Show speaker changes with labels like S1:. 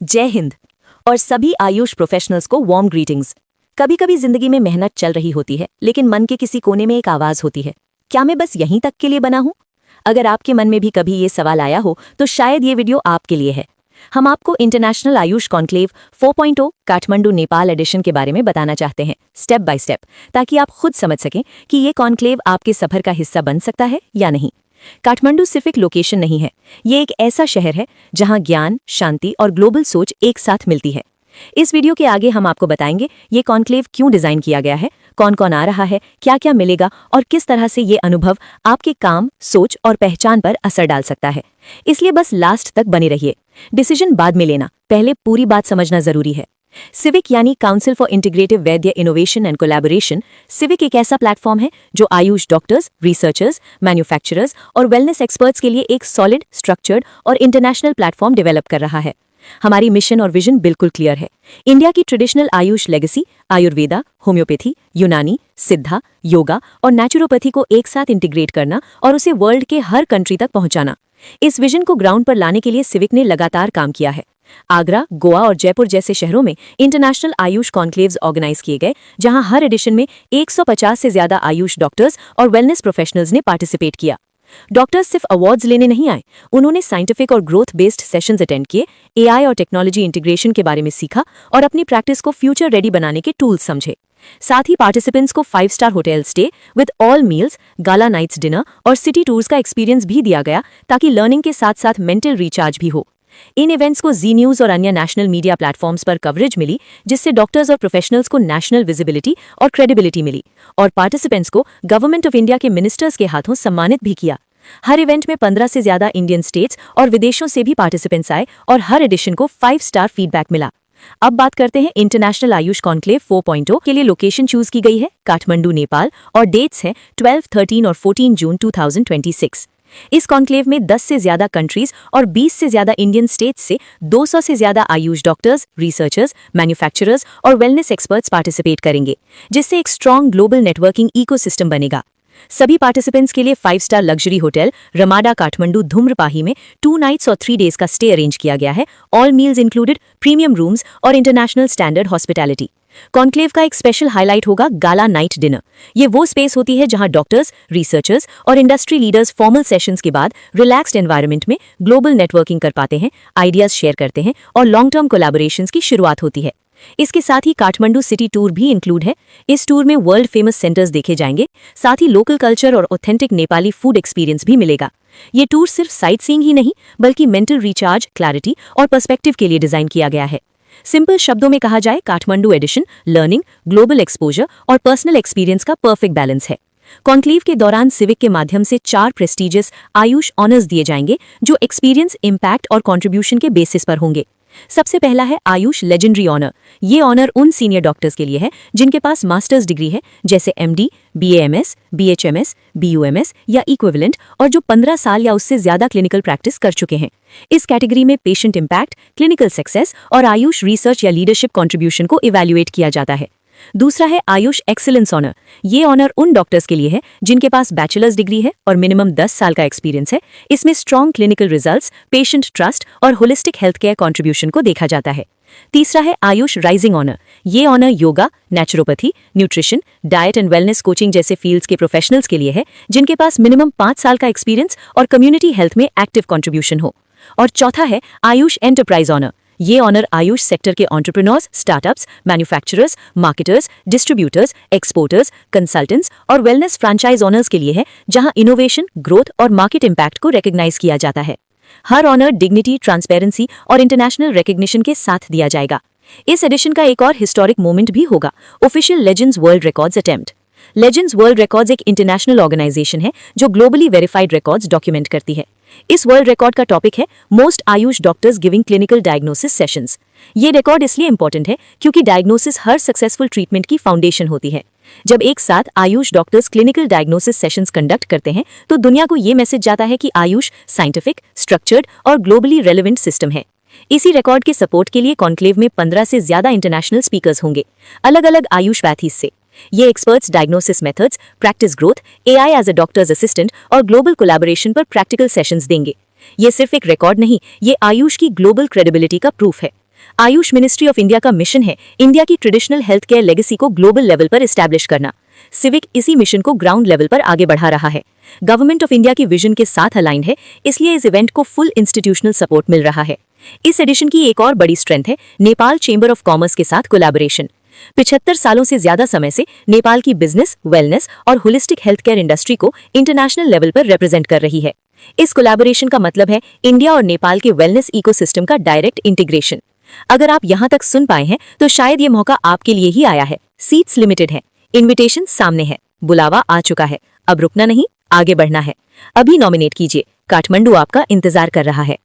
S1: जय हिंद और सभी आयुष प्रोफेशनल्स को वार्म ग्रीटिंग्स। कभी कभी जिंदगी में मेहनत चल रही होती है, लेकिन मन के किसी कोने में एक आवाज होती है, क्या मैं बस यहीं तक के लिए बना हूं? अगर आपके मन में भी कभी ये सवाल आया हो तो शायद ये वीडियो आपके लिए है। हम आपको international Ayush conclave 4.0 Kathmandu Nepal edition के बारे में बताना चाहते हैं, स्टेप बाय स्टेप, ताकि आप खुद समझ सकें कि ये कॉन्क्लेव आपके सफर का हिस्सा बन सकता है या नहीं। काठमांडू सिर्फ एक लोकेशन नहीं है, ये एक ऐसा शहर है जहां ज्ञान, शांति और ग्लोबल सोच एक साथ मिलती है। इस वीडियो के आगे हम आपको बताएंगे ये कॉन्क्लेव क्यों डिजाइन किया गया है, कौन कौन आ रहा है, क्या क्या मिलेगा और किस तरह से ये अनुभव आपके काम, सोच और पहचान पर असर डाल सकता है। इसलिए बस लास्ट तक बने रहिए। डिसीजन बाद में लेना, पहले पूरी बात समझना जरूरी है। सिविक यानी council for integrative Vaidya innovation and collaboration. Civic एक ऐसा प्लेटफॉर्म है जो आयुष डॉक्टर्स, रिसर्चर्स, मैन्युफैक्चरर्स और वेलनेस एक्सपर्ट्स के लिए एक सॉलिड, स्ट्रक्चर्ड और इंटरनेशनल प्लेटफॉर्म डेवलप कर रहा है। हमारी मिशन और विजन बिल्कुल क्लियर है। इंडिया की traditional Ayush legacy, Ayurveda, homeopathy, यूनानी, सिद्धा, योगा और नेचुरोपैथी को एक साथ इंटीग्रेट करना और उसे वर्ल्ड के हर कंट्री तक पहुंचाना। इस विजन को ग्राउंड पर लाने के लिए सिविक ने लगातार काम किया है। आगरा, गोवा और जयपुर जैसे शहरों में इंटरनेशनल आयुष कॉन्क्लेव्स ऑर्गेनाइज किए गए, जहां हर एडिशन में 150 से ज्यादा आयुष डॉक्टर्स और वेलनेस प्रोफेशनल्स ने पार्टिसिपेट किया। डॉक्टर्स सिर्फ अवार्ड्स लेने नहीं आए, उन्होंने साइंटिफिक और ग्रोथ बेस्ड सेशंस अटेंड किए, एआई और टेक्नोलॉजी इंटीग्रेशन के बारे में सीखा और अपनी प्रैक्टिस को फ्यूचर रेडी बनाने के टूल्स समझे। साथ ही पार्टिसिपेंट्स को 5 star hotel stay with all meals, gala nights dinner और सिटी टूर्स का एक्सपीरियंस भी दिया गया, ताकि लर्निंग के साथ साथ मेंटल रिचार्ज भी हो। इन इवेंट्स को जी न्यूज और अन्य नेशनल मीडिया प्लेटफॉर्म्स पर कवरेज मिली, जिससे डॉक्टर्स और प्रोफेशनल्स को नेशनल विजिबिलिटी और क्रेडिबिलिटी मिली, और पार्टिसिपेंट्स को गवर्नमेंट ऑफ इंडिया के मिनिस्टर्स के हाथों सम्मानित भी किया। हर इवेंट में 15 से ज्यादा इंडियन स्टेट्स और विदेशों से भी पार्टिसिपेंट्स आए और हर एडिशन को 5 स्टार फीडबैक मिला। अब बात करते हैं इंटरनेशनल आयुष कॉन्क्लेव 4.0 के लिए लोकेशन चूज की गई है काठमांडू, नेपाल, और डेट्स हैं 12, 13 और 14 जून 2026। इस कॉन्क्लेव में 10 से ज्यादा कंट्रीज और 20 से ज्यादा इंडियन स्टेट्स से 200 से ज्यादा आयुष डॉक्टर्स, रिसर्चर्स, मैन्युफैक्चरर्स और वेलनेस एक्सपर्ट्स पार्टिसिपेट करेंगे, जिससे एक स्ट्रॉन्ग ग्लोबल नेटवर्किंग इकोसिस्टम बनेगा। सभी पार्टिसिपेंट्स के लिए 5 star luxury hotel Ramada Kathmandu धूम्रपाही में 2 नाइट्स और 3 डेज का स्टे अरेंज किया गया है, all meals included, premium rooms और इंटरनेशनल स्टैंडर्ड हॉस्पिटैलिटी। कॉन्क्लेव का एक स्पेशल हाईलाइट होगा गाला नाइट डिनर। ये वो स्पेस होती है जहां डॉक्टर्स, रिसर्चर्स और इंडस्ट्री लीडर्स फॉर्मल सेशंस के बाद रिलैक्स्ड एनवायरनमेंट में ग्लोबल नेटवर्किंग कर पाते हैं, आइडियाज शेयर करते हैं और लॉन्ग टर्म कोलैबोरेशंस की शुरुआत होती है। इसके साथ ही काठमांडू सिटी टूर भी इंक्लूड है। इस टूर में वर्ल्ड फेमस सेंटर्स देखे जाएंगे, साथ ही लोकल कल्चर और ऑथेंटिक नेपाली फूड एक्सपीरियंस भी मिलेगा। ये टूर सिर्फ साइट सीइंग ही नहीं, बल्कि मेंटल रिचार्ज, क्लैरिटी और पर्सपेक्टिव के लिए डिजाइन किया गया है। सिंपल शब्दों में कहा जाए, Kathmandu edition learning, global exposure और पर्सनल एक्सपीरियंस का परफेक्ट बैलेंस है। कॉन्क्लेव के दौरान सिविक के माध्यम से 4 प्रेस्टीजियस आयुष ऑनर्स दिए जाएंगे, जो एक्सपीरियंस, इम्पैक्ट और कंट्रीब्यूशन के बेसिस पर होंगे। सबसे पहला है आयुष लेजेंडरी ऑनर। ये ऑनर उन सीनियर डॉक्टर्स के लिए है जिनके पास मास्टर्स डिग्री है, जैसे एमडी, बीएएमएस, बीएचएमएस, बीयूएमएस या इक्विवेलेंट, और जो 15 साल या उससे ज्यादा क्लिनिकल प्रैक्टिस कर चुके हैं। इस कैटेगरी में पेशेंट इम्पैक्ट, क्लिनिकल सक्सेस और आयुष रिसर्च या लीडरशिप कंट्रीब्यूशन को इवैल्यूएट किया जाता है। दूसरा है आयुष एक्सीलेंस ऑनर। ये ऑनर उन डॉक्टर्स के लिए है जिनके पास बैचलर्स डिग्री है और मिनिमम 10 साल का एक्सपीरियंस है। इसमें strong clinical results, patient trust और होलिस्टिक हेल्थ केयर कंट्रीब्यूशन को देखा जाता है। तीसरा है आयुष राइजिंग ऑनर। ये honour yoga, naturopathy, nutrition, diet and wellness coaching जैसे फील्ड्स के प्रोफेशनल्स के लिए है, जिनके पास मिनिमम 5 साल का एक्सपीरियंस और कम्युनिटी हेल्थ में एक्टिव कंट्रीब्यूशन हो। और चौथा है आयुष एंटरप्राइज ऑनर। ये ऑनर आयुष सेक्टर के entrepreneurs, startups, manufacturers, marketers, distributors, exporters, consultants और वेलनेस फ्रैंचाइज ऑनर्स के लिए है, जहां इनोवेशन, ग्रोथ और मार्केट इंपैक्ट को रिकॉग्नाइज किया जाता है। हर ऑनर डिग्निटी, ट्रांसपेरेंसी और इंटरनेशनल रिकॉग्निशन के साथ दिया जाएगा। इस एडिशन का एक और हिस्टोरिक मोमेंट भी होगा, official legends world records attempt. Legends world records एक इंटरनेशनल ऑर्गेनाइजेशन है जो ग्लोबली वेरीफाइड रिकॉर्ड्स डॉक्यूमेंट करती है। इस वर्ल्ड रिकॉर्ड का टॉपिक है most Ayush doctors giving clinical diagnosis sessions. ये रिकॉर्ड इसलिए इंपॉर्टेंट है क्योंकि डायग्नोसिस हर सक्सेसफुल ट्रीटमेंट की फाउंडेशन होती है। जब एक साथ Ayush doctors clinical diagnosis sessions conduct करते हैं, तो दुनिया को ये मैसेज जाता है कि आयुष साइंटिफिक, स्ट्रक्चर्ड और ग्लोबली रेलेवेंट सिस्टम है। इसी रिकॉर्ड के सपोर्ट के लिए कॉन्क्लेव में 15 से ज्यादा इंटरनेशनल स्पीकर्स होंगे, अलग अलग आयुष पैथीज से। ये experts diagnosis methods, practice growth, AI as a doctor's assistant और ग्लोबल कोलैबोरेशन पर प्रैक्टिकल सेशंस देंगे। ये सिर्फ एक रिकॉर्ड नहीं, ये आयुष की ग्लोबल क्रेडिबिलिटी का प्रूफ है। आयुष मिनिस्ट्री ऑफ इंडिया का मिशन है इंडिया की ट्रेडिशनल हेल्थ केयर लेगेसी को ग्लोबल लेवल पर एस्टैब्लिश करना। सिविक इसी मिशन को ग्राउंड लेवल पर आगे बढ़ा रहा है। गवर्नमेंट ऑफ इंडिया की विजन के साथ अलाइंड है, इसलिए इस इवेंट को फुल इंस्टीट्यूशनल सपोर्ट मिल रहा है। इस एडिशन की एक और बड़ी स्ट्रेंथ है नेपाल चेंबर ऑफ कॉमर्स के साथ कोलैबोरेशन। 75 सालों से ज्यादा समय से नेपाल की बिजनेस, वेलनेस और होलिस्टिक हेल्थ केयर इंडस्ट्री को इंटरनेशनल लेवल पर रिप्रेजेंट कर रही है। इस कोलैबोरेशन का मतलब है इंडिया और नेपाल के वेलनेस इकोसिस्टम का डायरेक्ट इंटीग्रेशन। अगर आप यहां तक सुन पाए हैं तो शायद ये मौका आपके लिए ही आया है। सीट्स लिमिटेड हैं, इनविटेशन सामने है, बुलावा आ चुका है। अब रुकना नहीं, आगे बढ़ना है। अभी नॉमिनेट कीजिए, काठमांडू आपका इंतजार कर रहा है।